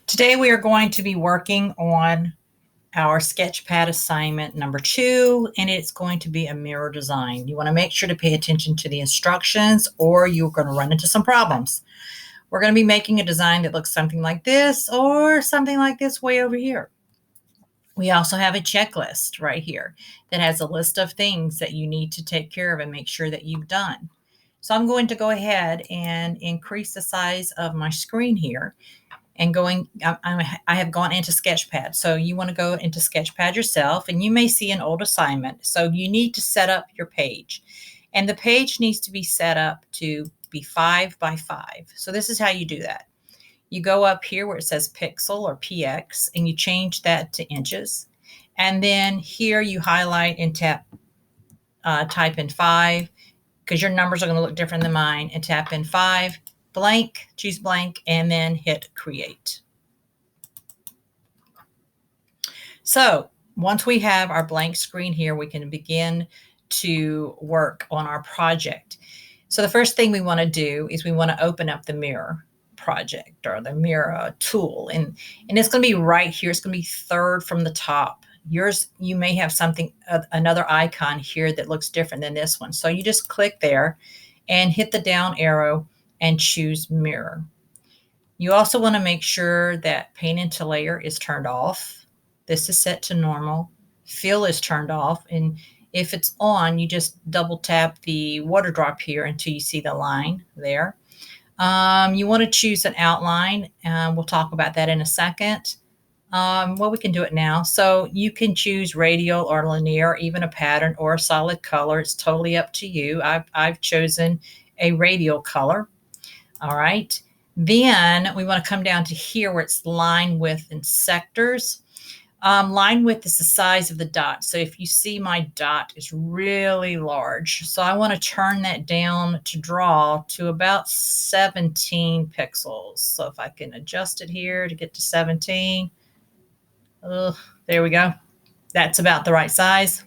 Today we are going to be working on our Sketchpad assignment number 2, and it's going to be a mirror design. You want to make sure to pay attention to the instructions or you're going to run into some problems. We're going to be making a design that looks something like this or something like this way over here. We also have a checklist right here that has a list of things that you need to take care of and make sure that you've done. So I'm going to go ahead and increase the size of my screen here and I have gone into Sketchpad. So you want to go into Sketchpad yourself and you may see an old assignment. So you need to set up your page, and the page needs to be set up to be 5 by 5. So this is how you do that. You go up here where it says pixel or px and you change that to inches. And then here you highlight and type in 5 because your numbers are going to look different than mine, and tap in 5, blank, choose blank, and then hit create. So once we have our blank screen here, we can begin to work on our project. So the first thing we want to do is we want to open up the mirror project or the mirror tool. And it's going to be right here. It's going to be third from the top. Yours, you may have something, another icon here that looks different than this one. So you just click there and hit the down arrow and choose mirror. You also want to make sure that paint into layer is turned off. This is set to normal. Fill is turned off. And if it's on, you just double tap the water drop here until you see the line there. You want to choose an outline. We'll talk about that in a second. Well, we can do it now. So you can choose radial or linear, even a pattern or a solid color. It's totally up to you. I've chosen a radial color. All right. Then we want to come down to here where it's line width and sectors. Line width is the size of the dot. So if you see my dot is really large. So I want to turn that down to draw to about 17 pixels. So if I can adjust it here to get to 17. There we go. That's about the right size.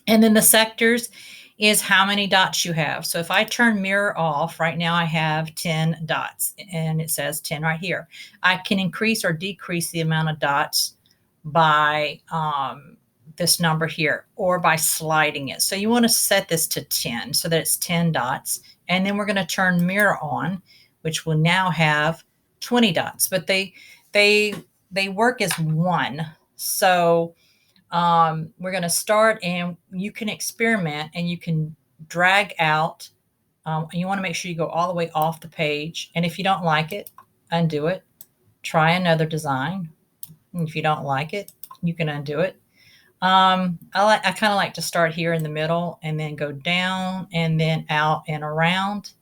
And then the sectors is how many dots you have. So if I turn mirror off, right now I have 10 dots and it says 10 right here. I can increase or decrease the amount of dots by this number here or by sliding it. So you want to set this to 10 so that it's 10 dots. And then we're going to turn mirror on, which will now have 20 dots, but they work as one. So we're going to start and you can experiment and you can drag out. And you want to make sure you go all the way off the page. And if you don't like it, undo it. Try another design. And if you don't like it, you can undo it. I kind of like to start here in the middle and then go down and then out and around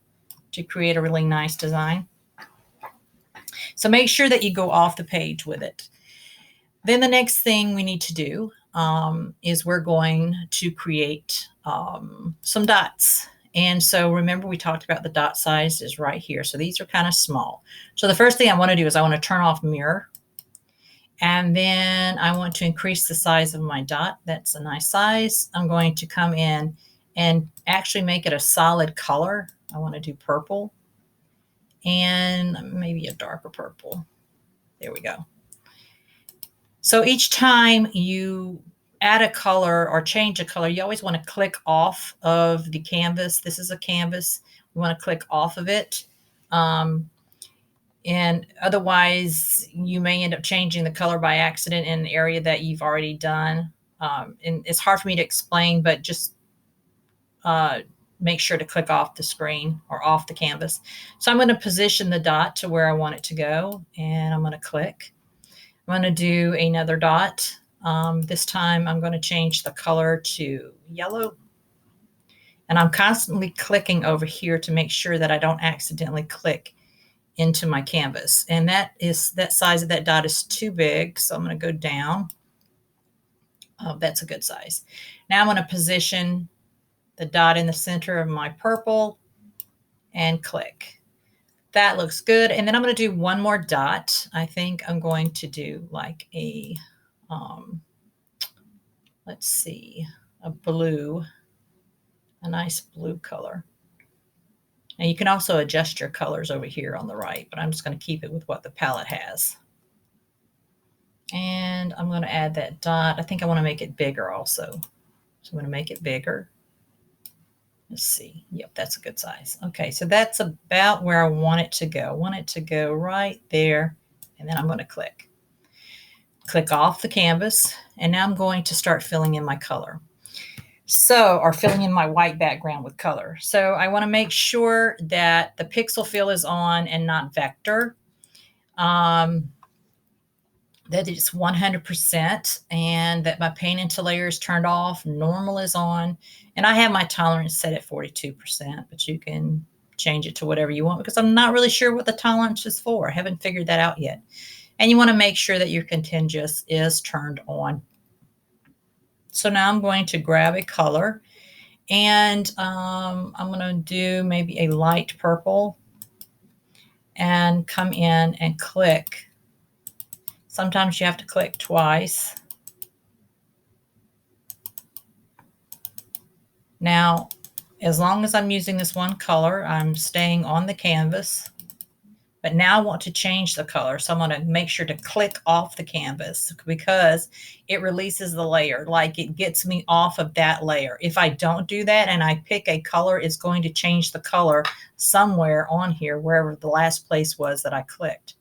to create a really nice design. So make sure that you go off the page with it. Then the next thing we need to do is we're going to create some dots. And so remember we talked about the dot size is right here. So these are kind of small. So the first thing I want to do is I want to turn off mirror. And then I want to increase the size of my dot. That's a nice size. I'm going to come in and actually make it a solid color. I want to do purple and maybe a darker purple. There we go. So each time you add a color or change a color, you always want to click off of the canvas. This is a canvas. You want to click off of it. And otherwise, you may end up changing the color by accident in an area that you've already done. And it's hard for me to explain, but just make sure to click off the screen or off the canvas. So I'm going to position the dot to where I want it to go, and I'm going to click. I'm going to do another dot. This time I'm going to change the color to yellow. And I'm constantly clicking over here to make sure that I don't accidentally click into my canvas. And that size of that dot is too big. So I'm going to go down. Oh, that's a good size. Now I'm going to position the dot in the center of my purple and click. That looks good. And then I'm going to do one more dot. I think I'm going to do like a, let's see, a blue, a nice blue color. And you can also adjust your colors over here on the right, but I'm just going to keep it with what the palette has. And I'm going to add that dot. I think I want to make it bigger also. So I'm going to make it bigger. Let's see. Yep, that's a good size. Okay, so that's about where I want it to go. I want it to go right there. And then I'm going to click. Click off the canvas. And now I'm going to start filling in my color. So, or filling in my white background with color. So I want to make sure that the pixel fill is on and not vector. That it's 100% and that my paint into layer is turned off, normal is on, and I have my tolerance set at 42%, but you can change it to whatever you want because I'm not really sure what the tolerance is for. I haven't figured that out yet. And you want to make sure that your contingent is turned on. So now I'm going to grab a color and I'm going to do maybe a light purple and come in and click. Sometimes you have to click twice. Now, as long as I'm using this one color, I'm staying on the canvas. But now I want to change the color. So I'm going to make sure to click off the canvas because it releases the layer. Like it gets me off of that layer. If I don't do that and I pick a color, it's going to change the color somewhere on here, wherever the last place was that I clicked.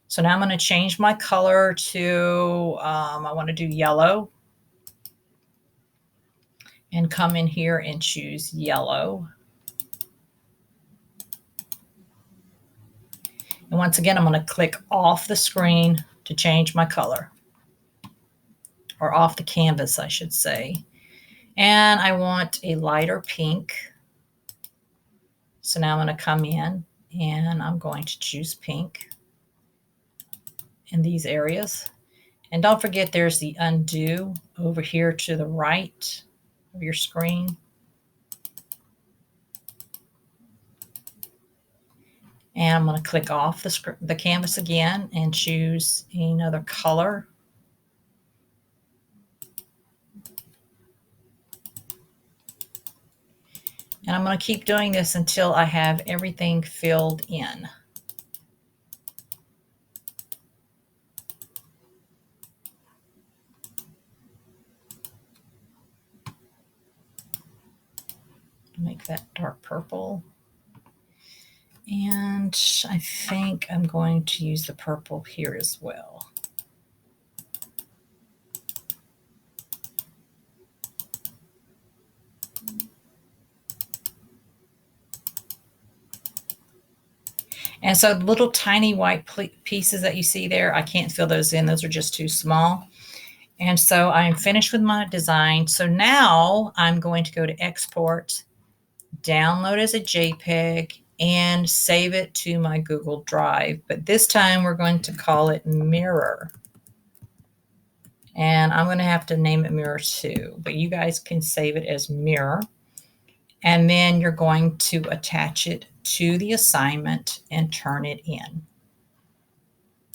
So now I'm going to change my color to, I want to do yellow. And come in here and choose yellow. And once again, I'm going to click off the screen to change my color. Or off the canvas, I should say. And I want a lighter pink. So now I'm going to come in and I'm going to choose pink in these areas. And don't forget there's the undo over here to the right of your screen. And I'm going to click off the canvas again and choose another color. And I'm going to keep doing this until I have everything filled in. Make that dark purple. And I think I'm going to use the purple here as well. And so little tiny white pieces that you see there, I can't fill those in. Those are just too small. And so I'm finished with my design. So now I'm going to go to export, download as a JPEG, and save it to my Google Drive. But this time we're going to call it Mirror. And I'm going to have to name it Mirror 2, but you guys can save it as Mirror. And then you're going to attach it to the assignment and turn it in.